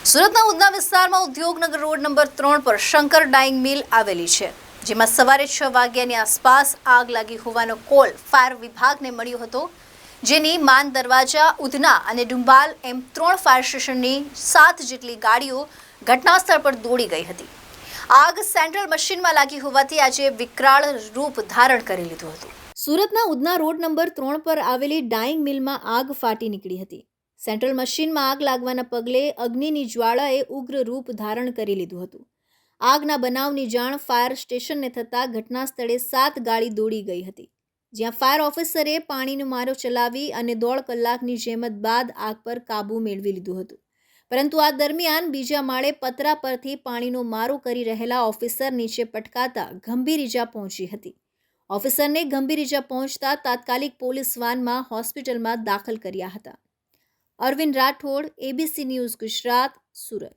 સુરતના ઉધના વિસ્તારમાં Udyognagar road number 3 પર શંકર ડાઇંગ મિલ આવેલી છે, જેમાં સવારે 6 વાગ્યાની આસપાસ આગ લાગી હોવાનો કોલ ફાયર વિભાગને મળ્યો હતો, જેની માન દરવાજા, ઉધના અને ડુંબાલ એમ 3 ફાયર સ્ટેશનની 7 જેટલી ગાડીઓ ઘટનાસ્થળ પર દોડી ગઈ હતી. આગ સેન્ટ્રલ મશીનમાં લાગી હોવાથી આજે વિકરાળ રૂપ ધારણ કરી લીધું હતું. સુરતના ઉધના રોડ નંબર 3 પર આવેલી ડાઇંગ મિલમાં આગ ફાટી નીકળી હતી. સેન્ટ્રલ મશીનમાં આગ લાગવાના પગલે અગ્નિની જ્વાળાએ ઉગ્ર રૂપ ધારણ કરી લીધું હતું. આગના બનાવની જાણ ફાયર સ્ટેશનને થતાં ઘટના સ્થળે 7 ગાડી દોડી ગઈ હતી, જ્યાં ફાયર ઓફિસરે પાણીનો મારો ચલાવી અને 1.5 કલાકની જહેમત બાદ આગ પર કાબૂ મેળવી લીધું હતું. પરંતુ આ દરમિયાન બીજા માળે પતરા પરથી પાણીનો મારો કરી રહેલા ઓફિસર નીચે પટકાતા ગંભીર ઈજા પહોંચી હતી. ઓફિસરને ગંભીર ઈજા પહોંચતા તાત્કાલિક પોલીસ વાનમાં હોસ્પિટલમાં દાખલ કર્યા હતા. Arvind Rathod, ABC news Gujarat, Surat.